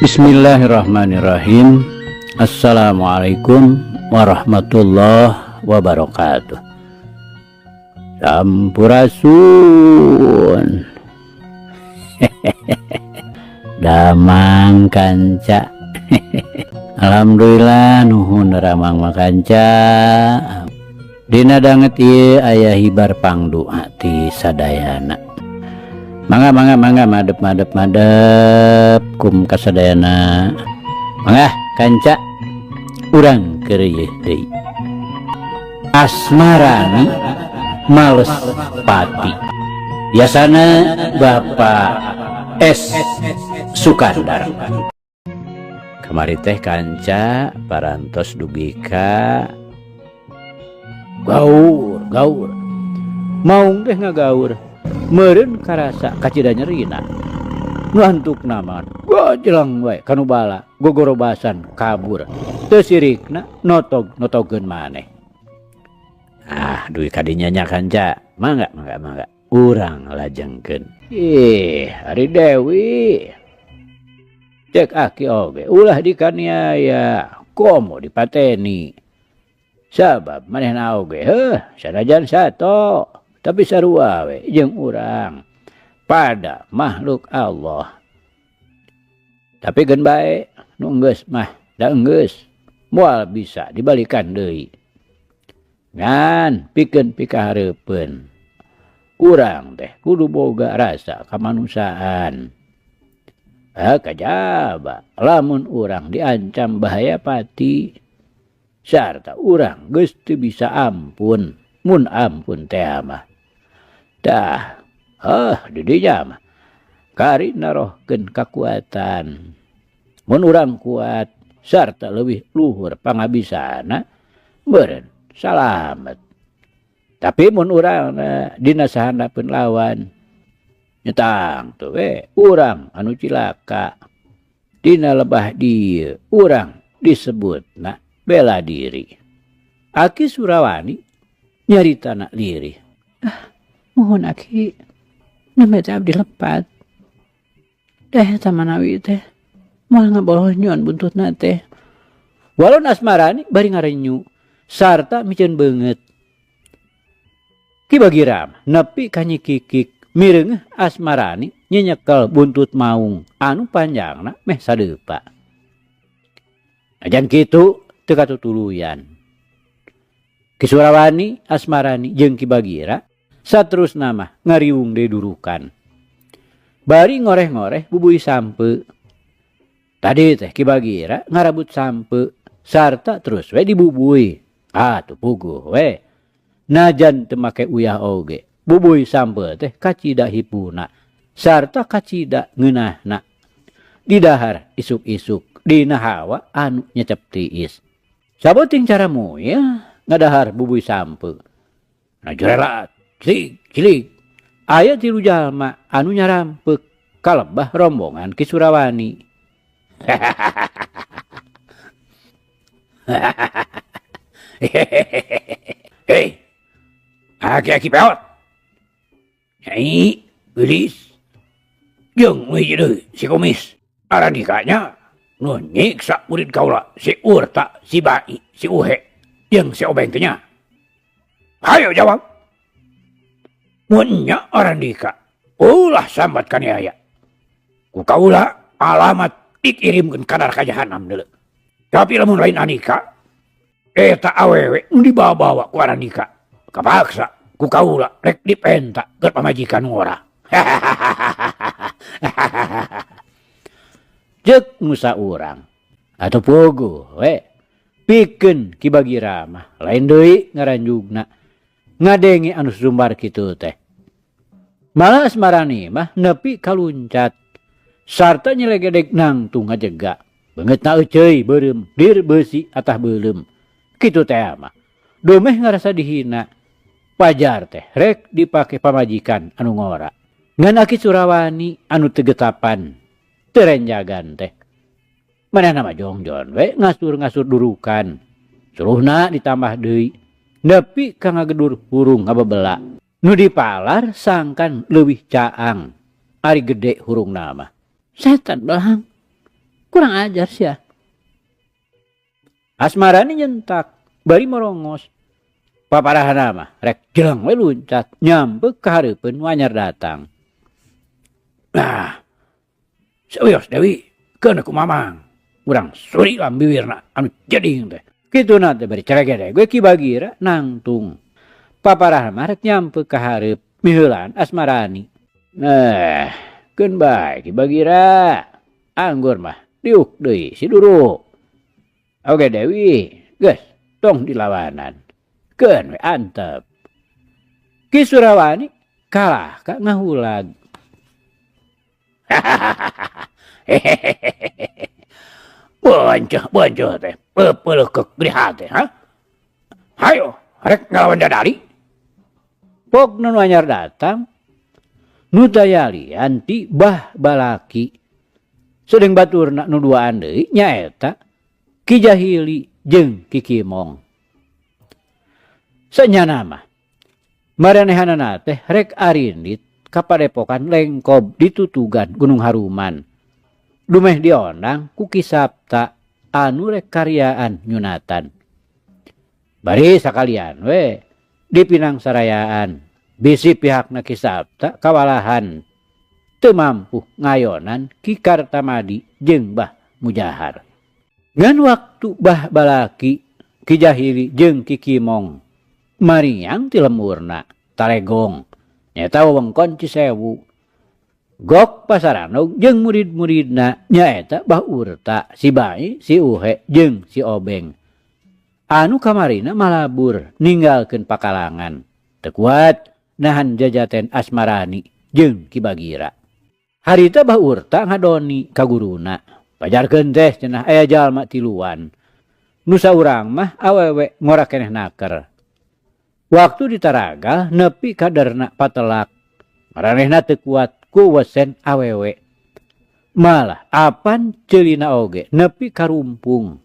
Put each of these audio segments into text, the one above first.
Bismillahirrahmanirrahim. Assalamualaikum warahmatullahi wabarakatuh. Sampurasun. Damang kanca. Alhamdulillah nuhun ramang makanca. Dina danget ieu aya hibar pangdu ti sadayana. Mangga madep kum kasadayana. Mangga kanca urang keur ieu deui. Asmarani males pati. Biasana Bapak S. Sukandar. Kamari teh kanca parantos dugi ka gaur. Maung teh ngagaur. Meureun karasa kacida nyerina. Nu antuk naman. Wah jelang wae kanu bala gogorobasan kabur. Teu sirikna notogeun maneh. Duit kadinya nya kanca. Mangga. Urang lajengkeun. Ari Dewi. Cek aki oge ulah dikaniaya komo dipateni. Sabab manehna oge sanajan sato. Tapi sarua we jeung urang pada makhluk Allah. Tapi geun bae nu geus mah da geus moal bisa dibalikan deui. Ngan pikeun pikahareupeun. Urang teh kudu boga rasa kamanusaan. Kajaba lamun urang diancam bahaya pati sarta urang geus teu bisa ampun. Mun ampun teh mah dah didinya mah kari narohkeun kakuatan. Mun urang kuat sarta leuwih luhur pangabisana meureun salamet. Tapi mun urang dina sahandapeun lawan nyetang tuh urang anu cilaka dina lebah dieu urang disebutna bela diri. Aki Surawani nyaritana lirih. Mohon aki namanya teh abdi lepat. Eta manawi teh moal ngaboloh nyon buntutna teh. Walon Asmarani bari ngarenyu sarta miceun beungeut. Ki Bagiram nepi ka nyikikik mireung Asmarani nyenyekel buntut maung anu panjangna meh sadeupa. Ajan kitu teu katutuluyan. Ki Surawani, Asmarani jeung Ki Bagira saterusna mah ngariung deui durukan. Bari ngoreh-ngoreh bubui sampe. Tadi teh Ki Bagira ngarabut sampe sarta terus we dibubui. Tuh puguh we. Najan teu make uyah oge. Bubui sampe teh kacida hipuna sarta kacida ngeunahna. Di dahar isuk-isuk dina hawa anu nyecep tiis. Saboting caramu ya ngadahar bubui sampe. Najurelat cilik aya tilu jalma anu nyarampeuk kalebah rombongan Ki Surawani. Hei, aki-aki peot. Nyai, gelis, jeung hiji deui si Kumis. Arandikanya nu nyiksa murid kaula si Urta, si Bai, si Uhe, jeung si Obeng teh nya. Hayo jawab. Mun nya Arandika, ulah sambat kaniaya. Ku kaula alamat dikirimkeun ka neraka jahanam deuleu. Tapi lamun lain Andika, eta awewe nu dibawa-bawa ku Arandika. Kapaksa ku kaula rek dipenta keur pamajikan ngora. Ceuk nusa urang atuh puguh we. Pikeun Ki Bagira mah lain deui ngaranjugna. Ngadenge anu sumbar kitu teh. Malah Asmarani mah nepi kaluncat sarta nyelegedeg nangtung ngajega. Beungeutna euceuy beureum dir beusi atah beuleum. Kitu teh mah domeh ngarasa dihina. Pajar teh rek dipake pamajikan anu ngora. Ngan Aki Surawani anu teu getapan teu renjagan teh. Manehna mah jongjon we ngasur-ngasur durukan. Suruhna ditambah deui. Nepi ka ngagedur hurung ngabebela. Nu dipalar sangkan leuwih caang. Ari gede hurung nama. Setan belahang. Kurang ajar sia. Asmarani nyentak. Bari morongos. Paparahan mah rek jelang we luncat. Nyampe ka hareupeun wanyar datang. Nah. Serius Dewi. Keun ku mamang. Urang suri lambiwirna. Anu jeding teh. Kituna teh bari ceregede. Gue Ki Bagira nangtung. Paparahan mah rek nyampe ka hareup. Miheulan Asmarani. Nah, keun bae Ki Bagira. Anggur mah diuk deui si Duru. Oke Dewi, geus tong dilawanan. Keun we antep. Ki Surawani kalah ka ngahulag. Boncoh teh, peuleukeuk lihat teh, ha? Hayo, rek ngalawan dadari. Pok nu anyar datang, nu daya lian ti bah balaki. Sedeng baturna nu duaan deui nyaeta Ki Jahili jeung Ki Kimong. Senyana mah maranehana teh rek arindit ka padepokan Lengkob di Tutugan Gunung Haruman. Dumeh diondang ku Ki Sapta anu rek karyaan nyunatan. Bari sakalian we di Pinangsarayaan bisi pihakna Ki Sapta kawalahan teu mampu ngayonan Ki Kartamadi jeung Bah Mujahar. Ngan waktu bah balaki Ki Jahili jeung Ki Kimong mariang ti lemurna talegong nyaeta wewengkon Cisewu. Gok Pasaranog jeung murid-muridna nyaeta Bah Urta, si Bayi, si Uhe jeung si Obeng. Anu kamarina malabur ninggalkeun pakalangan. Teu kuat nahan jajaten Asmarani jeung Ki Bagira. Harita Bah Urta ngadoni ka guruna. Pajarkeun teh cenah aya jalma tiluan. Nu saurang mah awewe ngora keneh naker. Waktu ditaragal nepi ka derna patelak. Maranehna teu kuat ku wesen awewe. Malah apan ceulina oge nepi ka rumpung.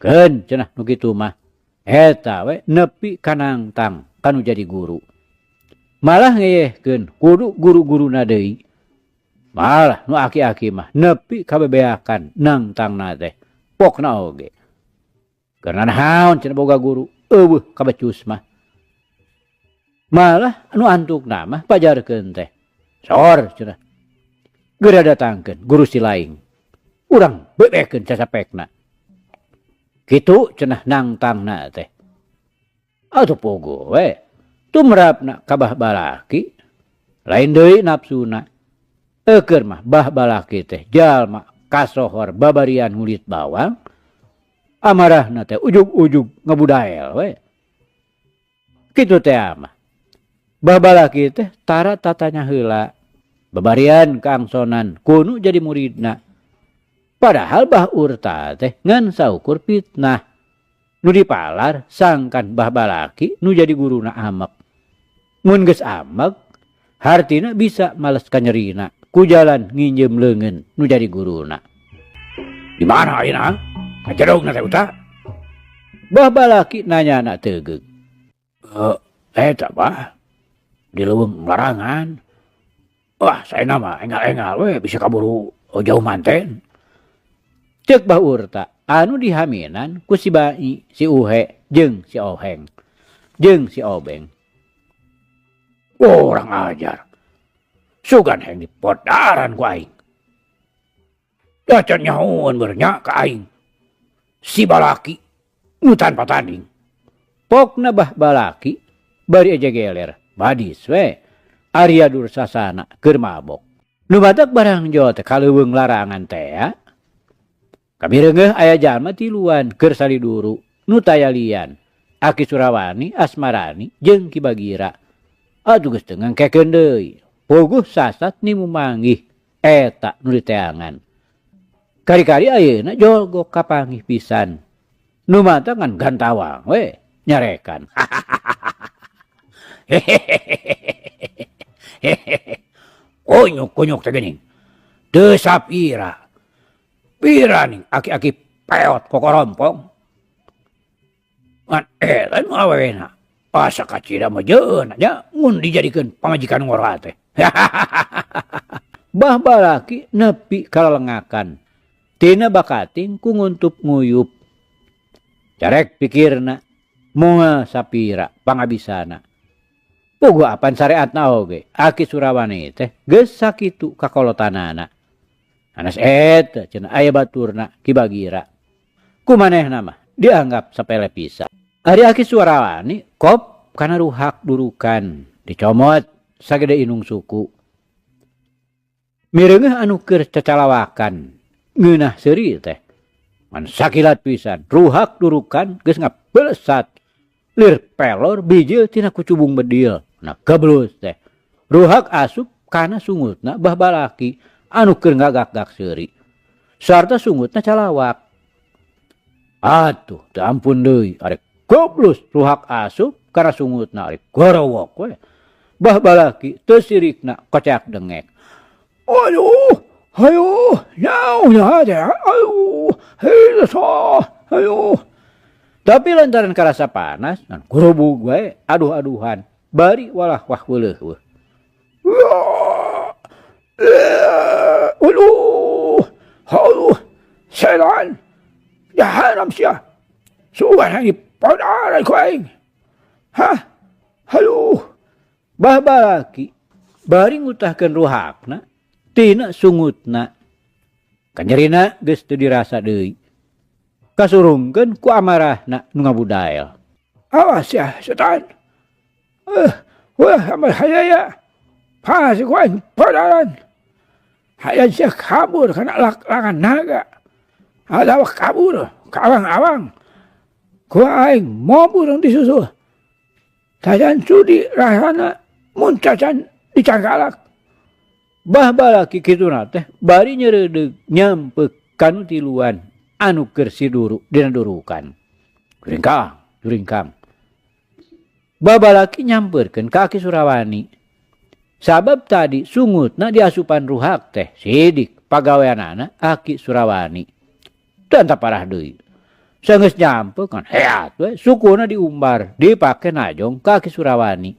Keun cenah nu kitu mah. Eta we nepi ka nangtang kanu jadi guru. Malah ngeyehkeun kudu guru-guruna deui. Malah nu aki-aki mah nepi ka bebeakan nangtangna teh. Pokna oge. Karena naon cenah boga guru eueuh ka becus mah. Malah nu antukna mah pajarkeun teh. Sor cenah. Geura datangkeun guru si laing. Urang bebekeun sasapekna. Kitu cenah nangtangna teh. Atuh pogo we. Tumrapna ka bah balaki. Lain deui nafsuna. Eukeun mah bah balaki teh jalma kasohor babarian ngulit bawang. Amarahna teh ujug-ujug ngebudael we. Kitu teh mah. Bah balaki teh tara tatanya heula. Babarian kaangsonan kudu jadi muridna. Padahal Bah Urta teh ngan saukur fitnah. Nu dipalar sangkan bah balaki nu jadi guruna amek. Mun geus amek, hartina bisa males ka nyerina. Ku jalan nginjem leungeun nu jadi guruna. Di mana ayeuna? Ngajerogna teh Uta? Bah balaki nanyana tegeuk. Eta Bah. Di leuweung larangan. Wah, saya nama engal-engal we bisa kaburu jauh manten. Ceuk Bah Urta anu dihaminan ku si Bayi, si Uhe jeung si Oheng jeung si Obeng. Orang ajar. Sugan heng dipodaran ku aing. Dacan nyahoan bernya ka aing. Si balaki nu tanpa tanding. Pokna bah balaki bari aja geler. Badis we. Arya Dursasana keur mabok. Nu batak barang jo teh kaleuweung larangan teh ya. Kabireungeuh aya jalma tiluan keur saliduru nu taya lian. Aki Surawani, Asmarani jeung Ki Bagira. Atuh geus teu ngangkekeun deui. Puguh sasat ni mumanggih eta nu diteangan. Kari-kari ayeuna jolgok kapanggih pisan. Nu mata ngan gantawang we nyarekan. Kunyuk teh geuning. Teu sapira. Pira ning aki-aki peot kokorompong. Ngan eta nu awewena. asa kacira mah jeun nya mun dijadikeun pamajikan ngora teh. Bah balaki nepi kalelengakan. Tina bakating ku nguntup nguyup. Carek pikirna moal sapira pangabisana. Puguh apan syariatna oge Aki Surawani teh geus sakitu kakolotanana. Anas eta cenah aya baturna Ki Bagira. Kumanehna mah dianggap sapele pisan. Ari Aki Surawani kop kana ruhak durukan dicomot sagede inung suku. Mireungeuh anu keur cacalawakan ngeunah seuri teh. Man sakilat pisan ruhak durukan geus ngabelesat lir pelor bijil tina kucubung bedil. Nah geblus teh. Ruhak asup kana sungutna bah balaki anu keur ngagak-gak seuri. Sarta sungutna calawak. Atuh teu ampun deui arek goblus ruhak asup kana sungutna arek gorowok we. Bah balaki teu sirikna kocak dengek. Aduh, ayo, nyaunya aja, ayo, hilsa, ayo. Tapi lantaran karasa panas, dan kurubug we, aduh-aduhan, bari walah wah weuleuh weh. Aduh, setan, jahanam sia, sugan ini padaran ku aing. Hah, aduh, bah balaki, bari ngutahkeun ruhakna, tina sungutna. Kanyarina geus teu dirasa deui. Kasurungkeun ku amarahna nu ngabudael. Awas ya setan. Wah amal hayaya. Pasi ku aing padaran. Hayang sia kabur kana langan naga. Ada kabur ka awang-awang. Ku aing mobur disusuh. Tajan sudi rasana mun cacan dicangkalak. Bah balaki kituna teh bari nyereudeg nyampeuk kanu tiluan anu keur siduru dina durukan. Juringkang. Bah balaki nyampeurkeun ka Aki Surawani. Sabab tadi sungutna diasupan ruhak teh sidik pagaweanana Aki Surawani. Teu anta parah deui. Sageus nyampeuk kan heat we sukuna diumbar dipake najong ka Aki Surawani.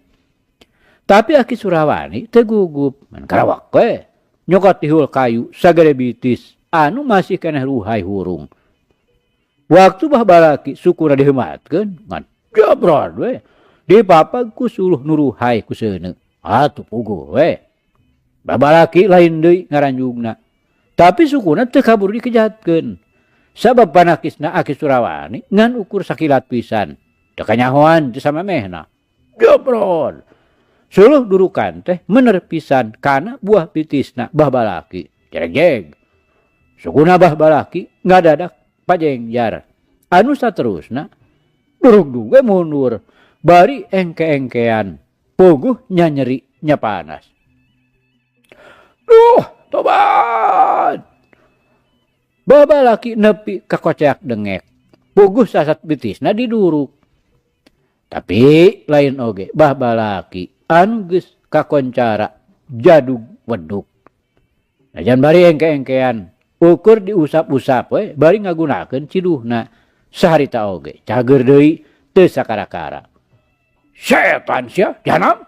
Tapi Aki Surawani teu gugup, man karawak we. Nyokot tihul kayu sagede bitis anu masih keneh ruhai hurung. Waktu bah balaki sukuna diheumatkeun ngan jabrod we. Dipapag ku suluh nuruhai ku seuneu. Atuh puguh we. Bah balaki lain deui ngaranjungna. Tapi sukuna teu kabur dikejatkeun. Sabab panakisna Aki Surawani ngan ukur sakilat pisan. Teu kanyahoan teu samemehna. Jabrod. Suluh durukan teh mener pisan kana buah pitisna bah balaki. Jereg-jeg. Sukuna bah balaki ngadadak pajengjar. Anu saterusna durug we mundur. Bari engke-engkean. Puguh nyanyeri nya panas. Duh, tobat. Bah balaki nepi kakocak dengek. Puguh sasat pitisna diduruk. Tapi lain oge bah balaki anu geus kakoncara jadug weduk. Najan bari engke-engkean ukur diusap-usap we bari ngagunakeun ciduhna saharita oge cager deui teu sakara-kara. Setan sia jahanam.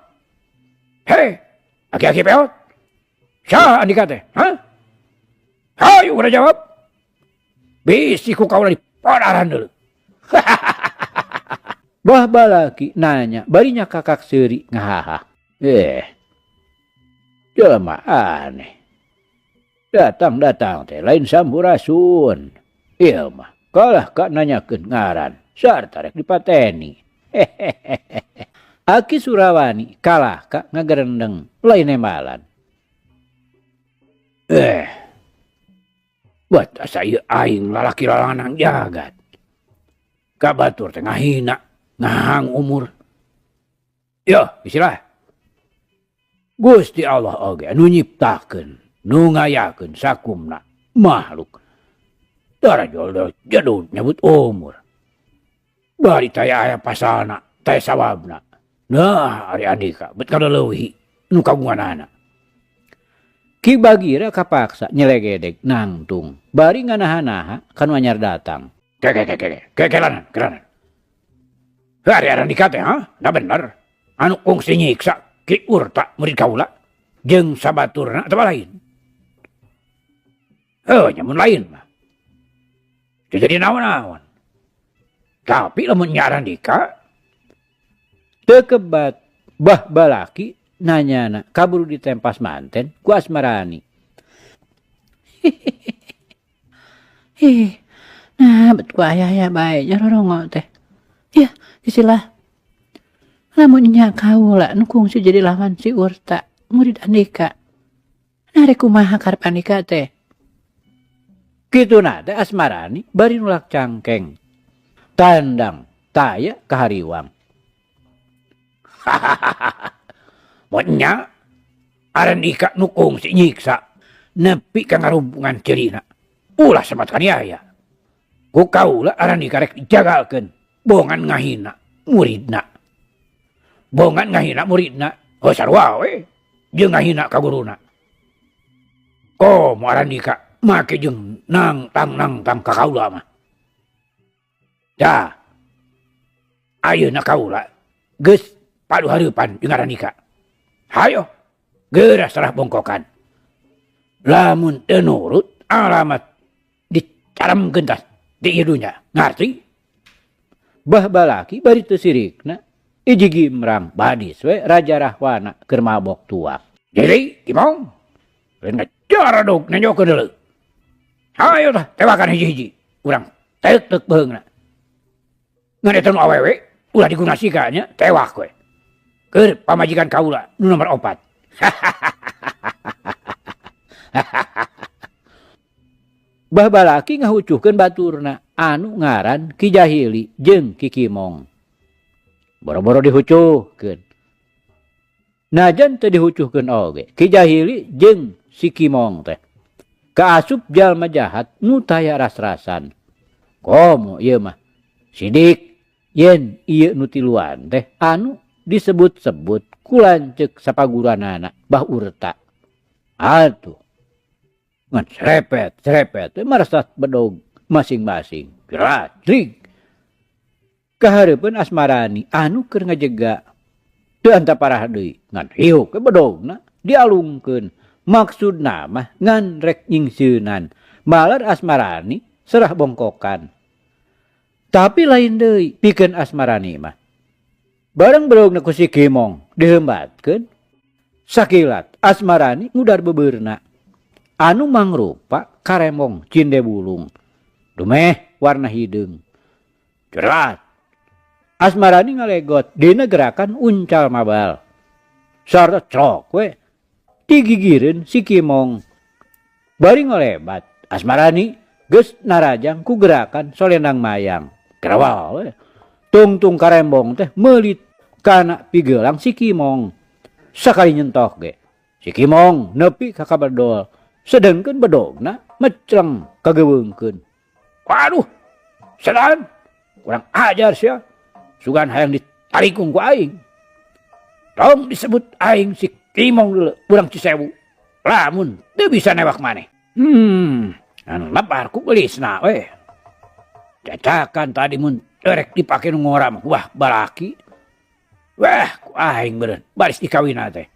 Hei, aki-aki peot. Saha andika teh? Hah? Hayu udah jawab. Bisi ku kaula dipadaran deuleu. Bah balaki nanya, barinya kakak seuri ngahaha. Jelema aneh. Datang teh lain sampurasun. Ieu mah kalah ka nanyakeun ngaran, sarta rek dipateni. Aki Surawani kalah ka ngagerendeng lain emalan. Buat asa ieu aing lalaki lalangan jagat. Ka batur teh ngahina. Ngahang umur. Yo, istilah. Gusti Allah oge nu nyiptakeun, nu ngayakeun sakumna makhluk. Darajol jadul nyebut umur. Bari taya aya pasalna, taya sawabna. Nah, ari andika bet kada leuwih nu kagunganana. Ki Bagira kapaksa nyelegedeg nangtung. Bari nganaha-naha kanu anyar datang. Kekelanan. Hari-hari nikah teh, nah bener. Anu kungsi nyiksa Ki Urta murid kaula jeung sabaturna atau lain. Nyamun lain mah. Jadi naon-naon. Tapi lamun nyaran nikah teu kebat bah balaki nanyana kaburu ditempas manten ku asmarani. Nah, bet ku aya bae nya rorongo teh. Ya, istilah. Lamun nya kaula nu kungsi jadi lawan si Urta, murid Andika. Nah, rek kumaha karep Andika teh? Kituna teh asmarani bari nulak cangkeng. Tandang taya kahariwang. Monya aran ika nu kungsi nyiksa nepi ka ngarumpungan cerina. Ulah samatkan aya. Ku kaula aran ika rek dijagalkeun bongan ngahina muridna. Bongan ngahina muridna, sarua we jeung ngahina ka guruna. Komo aran ika make jeung nang tang ka kaula mah. Da. Ayeuna kaula geus padu hareupan jeung aran ika. Hayo, geura sarah bongkokan. Lamun teu nurut alamat dicaramkeun tas di idunya. Ngarti? Bah balaki bari teu sirikna iji gimrang badis we Raja Rahwana keur mabok tuak. Jadi, Kimong, ngejar dog nenyokeun deuleu. Hayo tah tewakan hiji-hiji. Urang teuk beungna. Ngan eta nu awewe ulah digunasikannya tewak we. Keur pamajikan kaula nu nomor 4. Bah balaki ngahucuhkeun baturna anu ngaran Ki Jahili jeung Ki Kimong. Boro-boro dihucuhkeun. Najan teu dihucuhkeun oge Ki Jahili jeung si Kimong teh. Kaasup jalma jahat nu taya ras-rasan. Komo ieu mah sidik yen ieu nu tiluan teh anu disebut-sebut ku lanceuk sapaguranana Bah Urta. Atuh ngan serepet marasat bedog masing-masing. Gerak-gerik. Kahareupeun asmarani anu keur ngajega teu antaparah deui ngan hiuk ke bedogna dialungkeun. Maksudna mah ngan rek nyingsieunan. Malar asmarani serah bongkokan. Tapi lain deui pikeun asmarani mah. Bareng bedogna ku si Kimong diheumbatkeun. Sakilat asmarani ngudar bebeurna. Anu mangrupa karemong cinde bulung. Dumeh warna hideung. Cerat. Asmarani ngalegot dina gerakan uncal mabal. Sarta crok we. Digigireun si Kimong. Bari ngolebat. Asmarani geus narajang ku gerakan solendang mayang. Kerawal we. Tungtung karembong teh meulit kana pigelang si Kimong. Sakali nyentok ge. Si Kimong nepi ka kabedol. Sedengkeun bedogna mecleng kageweungkeun. Waduh, sedan, kurang ajar sia. Sugan hayang ditarikung ku aing. Tong disebut aing si Kimong deuleu urang Cisewu. Lamun teu bisa newak maneh. Anu lebar ku gelisna we. Cacakan tadi mun derek dipake nu ngora mah wah balaki. Wah, ku aing beureun baris dikawinna teh.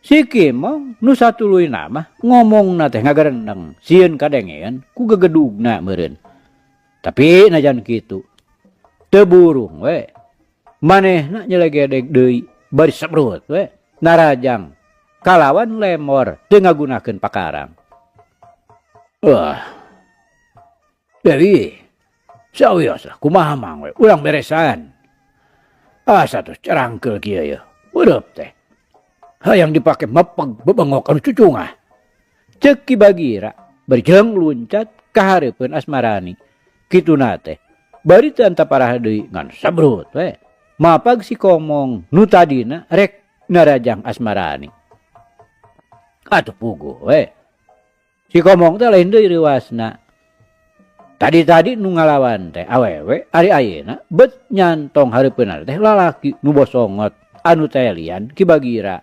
Si Kimong nu satuluyna mah ngomongna teh ngagarendeng sieun kadengean ku gegedugna meureun. Tapi najan kitu teu burung we. Manehna nyelegedeg deui bari sabrut we narajang kalawan lemor teu ngagunakeun pakarang. Wah. Dewi sawios kumaha mang we urang beresan. Asa tos cerangkeul kieu ye. Ureup teh. Hayang dipake mepeg bebengok anu cucungah. Ceuk Ki Bagira berjeng luncat kahareupeun asmarani. Kituna teh bari teu antaparah deui ngan sabrut we. Mapag si Komong nu tadina rek narajang asmarani. Atuh puguh we. Si Komong teh lain deui reuasna. Tadi nu ngalawan teh awewe ari ayeuna bet nyantong hareupeunna teh lalaki nu bosongot anu teh lian Ki Bagira.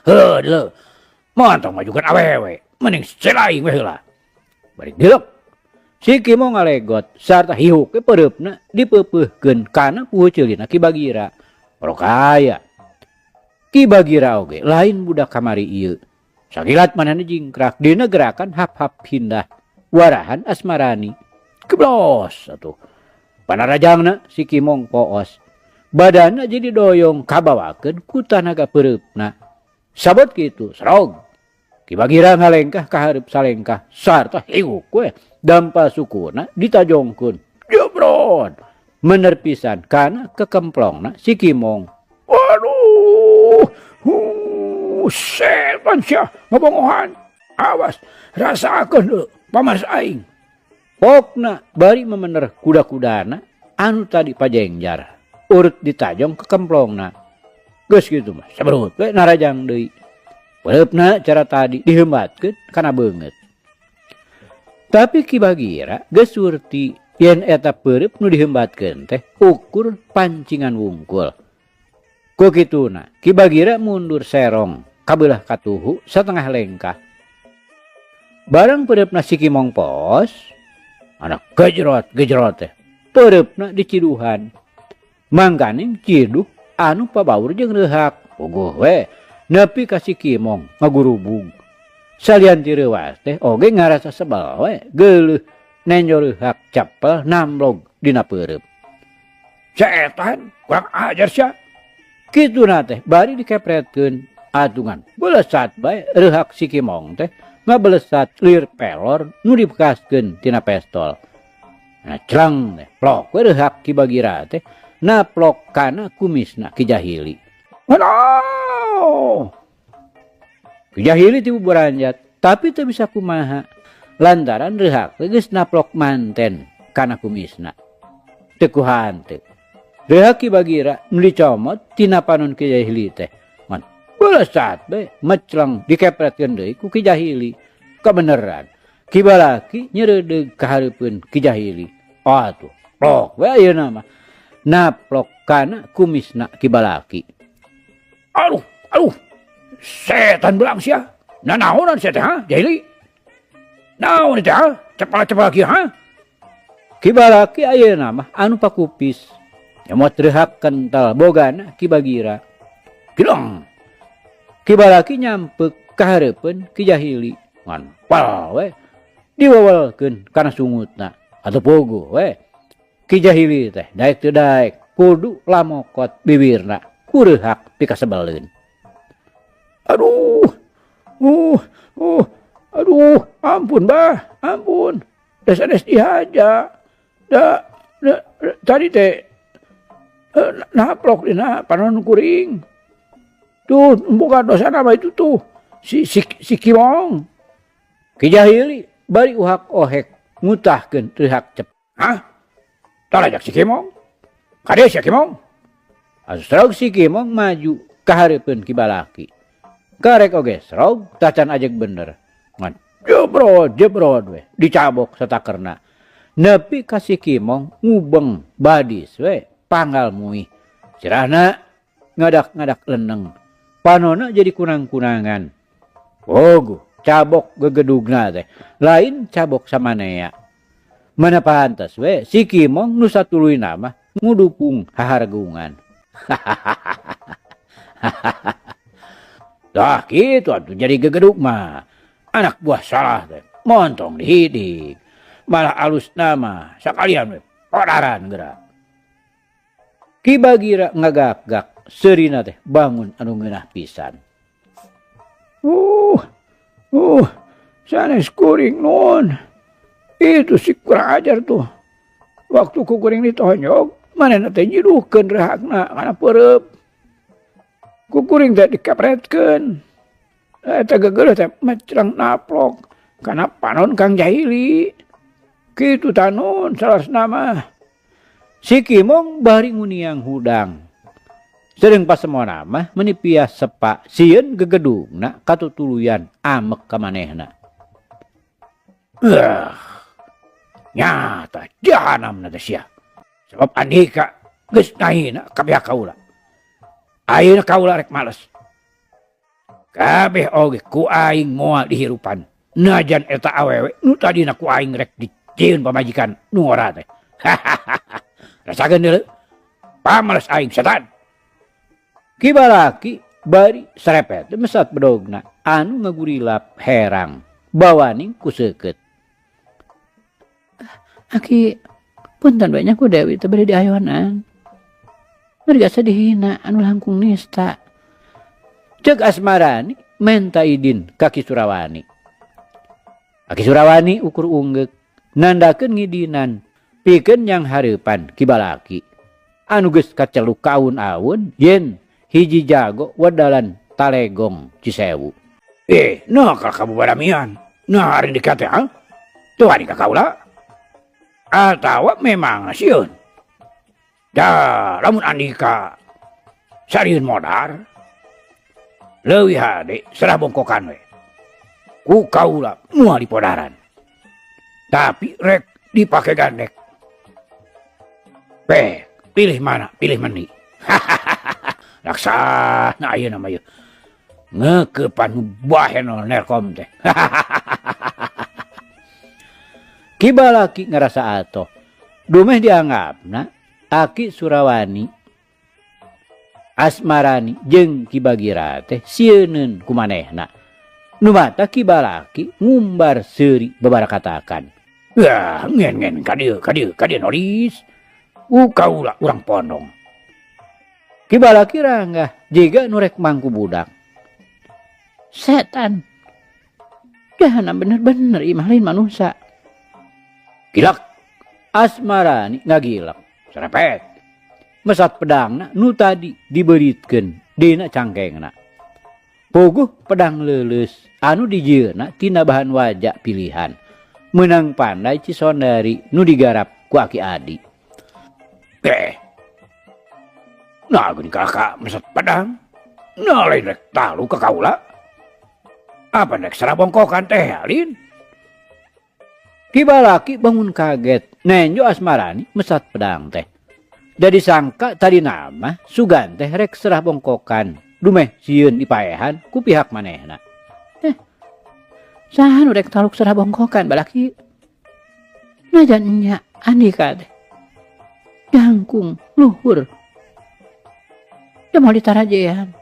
Heuh, montong majukeun awewe, mending selaing we heula. Bari deuleup. Si Kimong ngalegot sarta hiuk pereupna dipeupeuhkeun kana puguh ceulina Ki Bagira. Rokaya Ki Bagira oge lain budak kamari ieu. Sakilat manehna jingkrak dina gerakan hap-hap pindah warahan asmarani. Keblos atuh. Panarajangna si Kimong poos. Badanna jadi doyong kabawakeun ku tanaga pereupna. Sabot kitu serog. Ki Bagira ngalengkah ka hareup salengkah sarta hiuk we dampa sukuna ditajongkeun. Jebrod. Mener pisan kana kekemplongna si Kimong. Waduh. Setan sia ngobongohan. Awas rasakeun deuk pamaras aing. Pokna bari memener kuda-kudana anu tadi pajengjar. Urut ditajong ke kemplongna. Geus kitu mah saberut we narajang deui. Pereupna cara tadi dihembatkeun kana beungeut. Tapi Ki Bagira geus surti yen eta pereup nu dihembatkeun teh ukur pancingan wungkul. Ku kituna Ki Bagira mundur serong kabelah katuhu satengah lengkah. Barang pereupna si Kimong pos, anak gejrot teh. Pereupna diciduhan. Mangkaning ciduk anu pabaur jeung reuhak. Puguh we nepi ka si Kimong ngagurubung. Salian ti reuwas teh oge ngarasa sebel we geuleuh nenjo reuhak capel namlog dina pereup. Setan kurang ajar sia. Kituna teh bari dikepretkeun atungan belesat bae reuhak si Kimong teh ngabelesat lir pelor nu dibekaskeun tina pestol. Nah clang teh plok we reuhak Ki Bagira teh naplok kana kumisna Ki Jahili. Aduh. Ki Jahili ti buranjat tapi teu bisa kumaha lantaran reuhak geus naplok manten kana kumisna. Teu kuhanteu. Reuhak Ki Bagira nu dicomot tina panon Ki Jahili teh. Belesat be mecleng dikepretkeun deui ku Ki Jahili. Kebeneran Ki Balaki nyereudeg ka hareupeun Ki Jahili. Atuh plok we ayeuna mah naplok kana kumisna Ki Balaki. Aduh setan belang sia. Nanaonan sia teh ha Jahili? Naon teh ha? Cepala-cepala kieu ha? Ki Balaki ayeuna mah anu pakupis. Nyamot reuhak kental bogana Ki Bagira. Kidong Ki Balaki nyampeuk ka hareupeun Ki Jahili. Ngan pal we diwawelkeun kana sungutna atuh puguh we. Ki Jahili teh daek teu daek kudu lamokot bibirna ku reuhak pikasebeleun. Aduh. Aduh, ampun bah, ampun. Des-des dihaja. Tadi teh naplok dina panon kuring. Tuh, bukan dosa nama itu tuh. Si Kimong. Ki Jahili bari uhak ohek ngutahkeun reuhak cep. Hah? Talajak si Kimong? Kade si Kimong? Asrog si Kimong maju ka hareupeun Ki Balaki. Karek oge srog tacan ajeg bener. Ngan jebrod we dicabok satakerna. Nepi ka si Kimong ngubeng badis we panggal muih. Sirahna ngadak-ngadak leneng. Panona jadi kunang-kunangan. Ogu, cabok gegedugna teh. Lain cabok samanea. Mana pantas we si Kimong nu satuluyna mah ngudupung hahargungan. Dah kitu atuh jadi gegedug mah. Anak buah salah teh. Montong dihidik. Malah alus nama sakalian we odaran gerak. Ki Bagira ngagak-gak serina teh bangun anu ngeunah pisan. Sanes kuring non. Itu si kurang ajar tuh. Waktu ku kuring ditonyok, manehna teh nyiduhkeun rehakna kana pereup. Ku kuring teh dikapretkeun. Eta gegeuleuh teh mecreng naplok kana panon Kang Jahili. Kitu tanon salasna mah. Si Kimong bari nguniang hudang. Sering pasemona mah menipias sepak sieun gegedugna katutuluyan amek ka manehna. Nyata jahanamna teh sia. Sebab andika geus nahina kabeh kaula. Ayeuna kaula rek males. Kabeh oge ku aing moal dihirupan. Najan eta awewe nu tadina ku aing rek cieun pamajikan nu ora teh. Rasakeun deuleu. Pamales aing setan. Kibalaki bari serepet mesat bedogna anu ngagurilap herang bawaning ku seukeut. Aki punten banyak ku Dewi teu bari diayonan. Merga sedihina anu langkung nista. Cek Asmarani menta idin ka Ki Surawani. Ki Surawani ukur unggek nandakeun ngidinan pikeun yang hareupan Kibalaki. Anu geus kaceluk kaun-aun yen hiji jago wedalan Talegong Cisewu. Nah kalau kamu baramian. Nah hari dekat ya. Tuh hari kakaula. Atawa memang sieun. Da lamun Andika sarieun modar. Leuwih hade serah bongkokan we. Ku kaula moal dipodaran. Tapi rek dipake gandek. Pilih mana? Pilih meni. Laksana ayeuna mah ieu. Ngeukepan bahen nerkom teh. Kibalaki ngarasa atoh. Dumeh dianggapna Aki Surawani, Asmarani jeung Ki Bagira teh sieunun kumanehna. Nu mata Kibalaki ngumbar seuri babarakatakan. Wah, ngen kadieu Noris. Kaula urang pondong. Kibalaki ranggah jiga nu rek mangku budak. Setan. Dahana bener-bener imah lain manusia. Gilak. Asmarani ngagilak. Serepet. Mesat pedangna nu tadi diberitkeun dina cangkengna. Puguh pedang leuleus anu dijieuna tina bahan wajak pilihan. Menang pandai Cisondari nu digarap ku Aki Adi. Nah geuning kakak mesat pedang. Nah lain rek talu ka kaula. Apa rek serah bongkokan teh alin? Kibalaki bangun kaget nenjo Asmarani mesat pedang teh. Jadi sangka tadi nama sugan teh rek serah bongkokan dumeh sieun dipaehan ku pihak manehna. Saha nu rek taluk serah bongkokan balaki? Najan nya Andika teh jangkung luhur. Da mau ditarajean.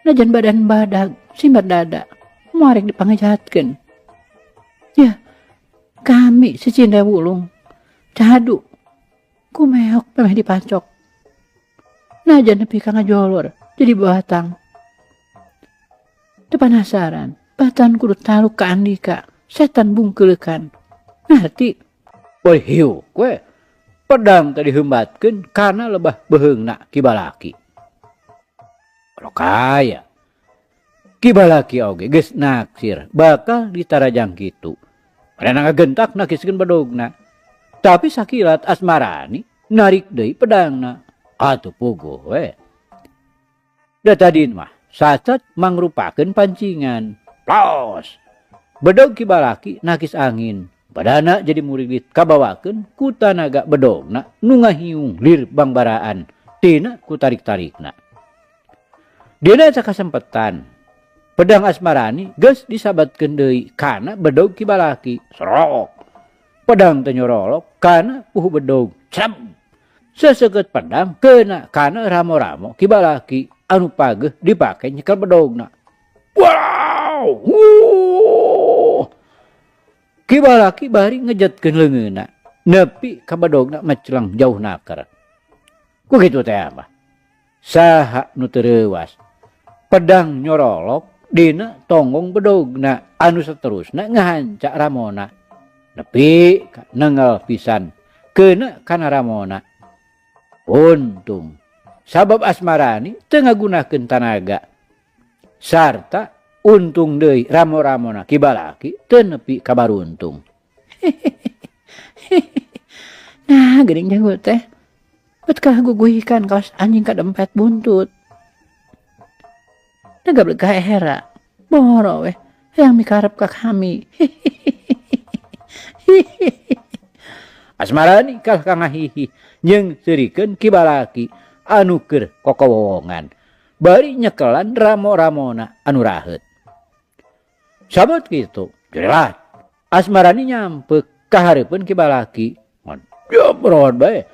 Najan badan badag simbat dada moal rek dipangejahatkeun. Ya, kami si Cinda Wulung cadu kumeok pemeh dipacok. Najan nepi ka ngajolor jadi batang. Teu panasaran, batan kudu taluk ka Andika, setan bungkeulekan. Ngarti? Woi hiu, kue Pedang tadi hembatkeun karena lebah beheungna Kibalaki. Kalau kaya Kibalaki oge geus naksir bakal ditarajang kitu. Karena ngagentak nakiskeun bedogna. Tapi sakilat Asmarani narik deui pedangna. Atuh puguh we. Da tadi mah sacet mangrupakeun pancingan. Los. Bedog Kibalaki nakis angin. Padana jadi murid kabawakeun ku tanaga bedogna nu ngahiung lir bangbaraan tina ku tarik-tarikna. Dina sakasempetan pedang Asmarani geus disabatkeun deui kana bedog Kibalaki. Serok. Pedang teh nyorolok kana puhu bedog. Cem. Seseukeut pedang keuna kana ramo-ramo Kibalaki anu pageuh dipake nyekel bedogna. Wow. Kibalaki bari ngejetkeun leungeunna nepi ka bedogna meclang jauh nakar. Ku kitu teh mah. Saha nu teu reuwas. Pedang nyorolok dina tonggong bedogna anu saterusna ngahancak ramona. Nepi ka neungel pisan keuna kana ramona. Untung sabab Asmarani teu ngagunakeun tanaga. Sarta untung deui ramo-ramona Kibalaki teu nepi ka baruntung. Nah, geuning jago teh. Bet kaguguhikan kaos anjing kadempet buntut. Nagablek ka hera. Boro weh, yang mikarep ka kami. Asmarani kal kangahihi jeung seurikeun Kibalaki anu keur kokowongan. Bari nyekelan ramo-ramona anu raheut. Sabot kitu, jelas Asmarani nyampeuk kahareupeun Ki Balaki. Jebron bae.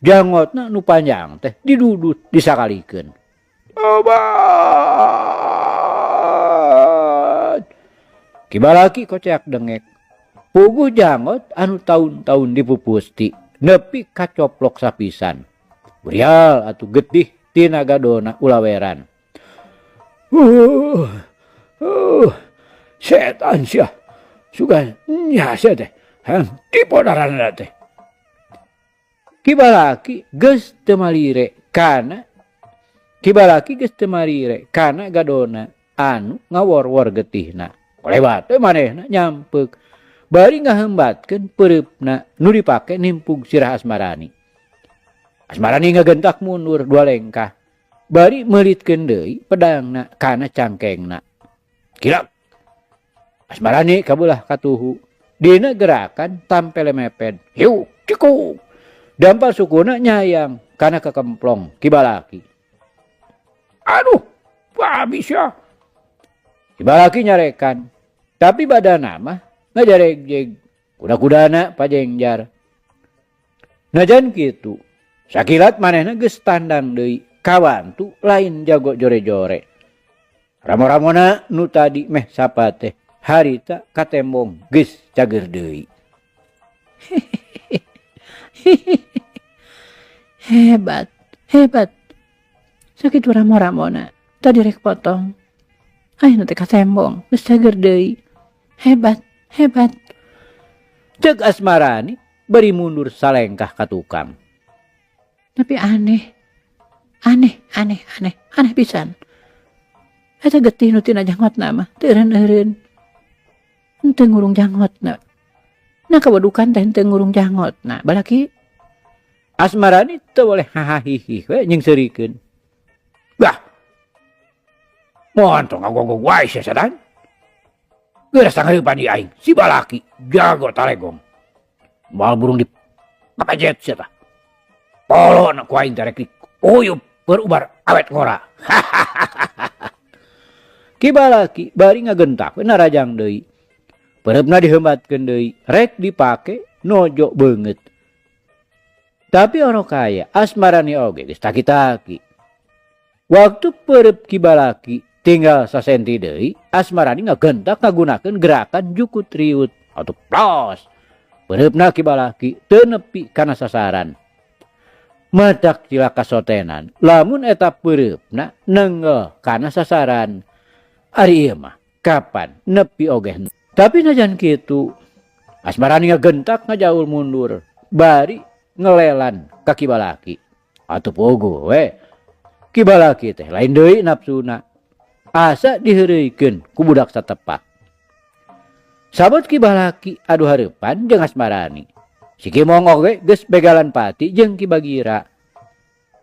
Jangotna nu panjang teh didudut disakalikeun. Obat. Ki Balaki koceak dengek. Puguh jangot anu taun-taun dipupusti nepi kacoplok sapisan. Burial atuh getih tina gadona ulaweran. Setan sia. Sugan nya sia teh. Dipodaranna teh. Ki Balaki geus teu malire kana gadona anu ngawor-wor getihna. Lewat teh manehna nyampeuk. Bari ngahembatkeun pereupna nu dipake nimpug sirah Asmarani. Asmarani ngagentak mundur 2 lengkah. Bari meulitkeun deui pedangna kana cangkengna. Kilap. Asmarani kabelah katuhu. Dina gerakan tampel mepet. Hiu, cikuk. Dampal sukuna nyayang kana kekemplong Ki Balaki. Aduh, bisa. Ki Balaki nyarekan. Tapi badana mah ngajareg-jeg. Kuda-kudana pajengjar. Najan kitu. Sakilat manehna geus tandang deui kawantu lain jago jore-jore. Ramo-ramona nu tadi meh sapa teh harita katembong geus cager deui. Hebat. Sakitu ramo-ramona tadi rek potong. Ayeuna teh katembong geus cager deui. Hebat. Cek Asmarani bari mundur salengkah ka tukang. Tapi aneh pisan. Eta getih nu tina jangotna mah teu eureun-eureun. Henteu ngurung jangotna. Nah kawadukan teh henteu ngurung jangotna. Balaki Asmarani teu boleh hahahihi we nyengseurikeun. Bah. Moal tong ngagogog wae sia sadan. Geus sangareupan di aing si Balaki jago talegong. Moal burung di papajet sia tah. Polo na ku aing teh rek uyup berubar awet ngora. Ki Balaki bari ngagentak we narajang deui. Pereupna dihembatkeun deui rek dipake nojo beungeut. Tapi oro kaya Asmarani oge geus taki-taki. Waktu pereup Ki Balaki tinggal sasenti deui, Asmarani ngagentak ngagunakeun gerakan jukut riut atau plos. Pereupna Ki Balaki teu nepi kana sasaran. Madak cilaka sotenan, lamun eta pereupna nenggel kana sasaran. Ari ieu mah kapan nepi oge. Tapi najan kitu Asmarani ngagentak ngajaul mundur, bari ngelelan ka Ki Balaki. Atuh pogo we. Ki Balaki teh lain deui nafsuna. Asa diheureuikeun ku budak satepak. Sabot Ki Balaki adu hareupan jeung Asmarani. Si Kimong oge geus begalan pati jeung Ki Bagira.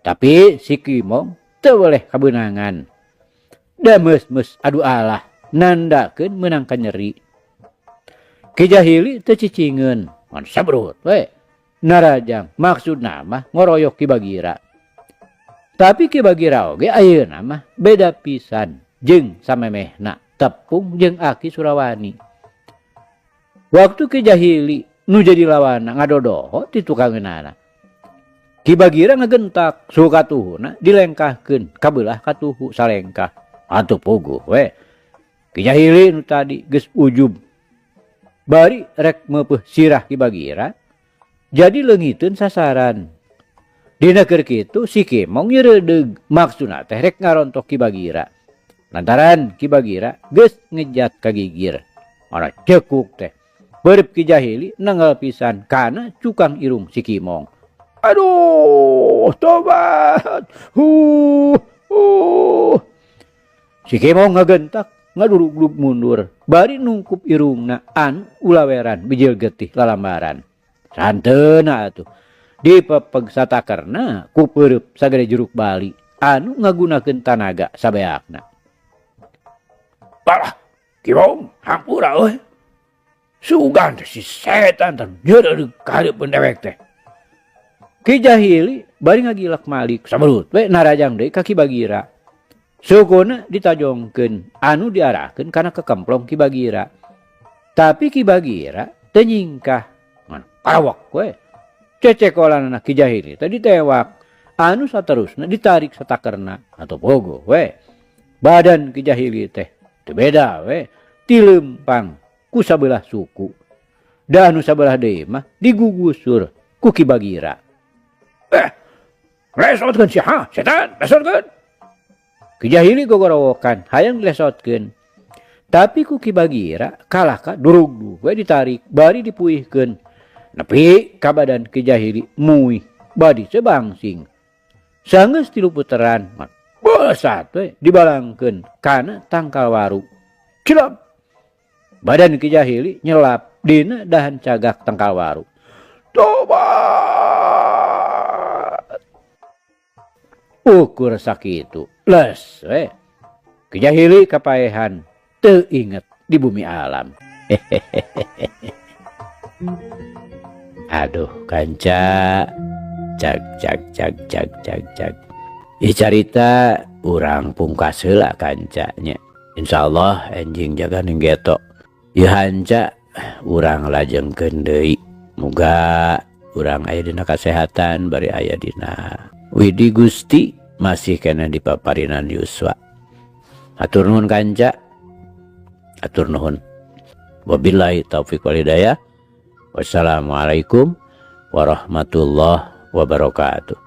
Tapi si Kimong teu boleh kabeunangan. Da meus-meus adu alah nandakeun meunangkan nyeri. Ki Jahili teu cicingeun, ngan sabrut we. Narajang maksudna mah ngoroyok Ki Bagira. Tapi Ki Bagira oge ayeuna mah beda pisan jeung samemehna tepung jeung Aki Surawani. Waktu Ki Jahili nu jadi lawana ngadodoho ti tukangeunana. Ki Bagira ngagentak suhu katuhuna dilengkahkeun kabelah katuhu salengkah. Atuh puguh we. Ki Jahili nu tadi geus ujub. Bari rek meupeuh sirah Ki Bagira jadi leungiteun sasaran. Dina keur kitu si Kimong nyeureudeg maksudna teh rek ngarontok Ki Bagira. Lantaran Ki Bagira geus ngejat ka gigir. Ora cekuk teh. Berep Ki Jahili nanggal pisan kana cukang irung si Kimong. Aduh, tobat. Si Kimong ngagentak ngadurug-durug mundur. Bari nungkup irungna anu ulaweran bijil getih lalambaran. Santeuna atuh. Dipepeg satakerna ku peureup sagede jeruk bali anu ngagunakeun tanaga sabeakna. Balah, Kimong hampura euy. Sugan teh si setan teh nyeureudeg ka hareupeun dewek teh. Ki Jahili bari ngagilak malik saberut we narajang deui ka Ki Bagira. Sukuna ditajongkeun anu diarahkeun kana kekemplong Ki Bagira. Tapi Ki Bagira teu nyingkah karawak we. Cecekolan anak Kijahili tadi tewak. Anu saterusna ditarik satakerna atau pogo we. Badan Kijahili teh teu beda we. Tilempang ku sabelah suku. Da anu sabelah deui mah digugusur ku Ki Bagira. Lesotkeun sia, setan, lesotkeun. Kijahili gogorowokan hayang dilesotkeun. Tapi ku Ki Bagira kalah ka durug we ditarik bari dipuihkeun. Nepi ka badan Kijahili muih badi sebangsing. Sanggeus 3 puteran besat we dibalangkeun kana tangkal waru. Cilap. Badan Kijahili nyelap dina dahan cagak tangkal waru. Tobat. Ukur sakitu les we. Kijahili kapaehan teu inget di bumi alam. Aduh kanca, cak. Carita urang pungkas heula kancanya. Insyaallah enjing jaga ninggeto. Ieu hanca urang lajengkeun deui. Muga urang aya dina kasehatan bari aya dina widi Gusti masih kena dipaparinan yuswa. Atur nuhun kanca. Atur nuhun. Wabillahi taufiq wal hidayah. Wassalamualaikum warahmatullahi wabarakatuh.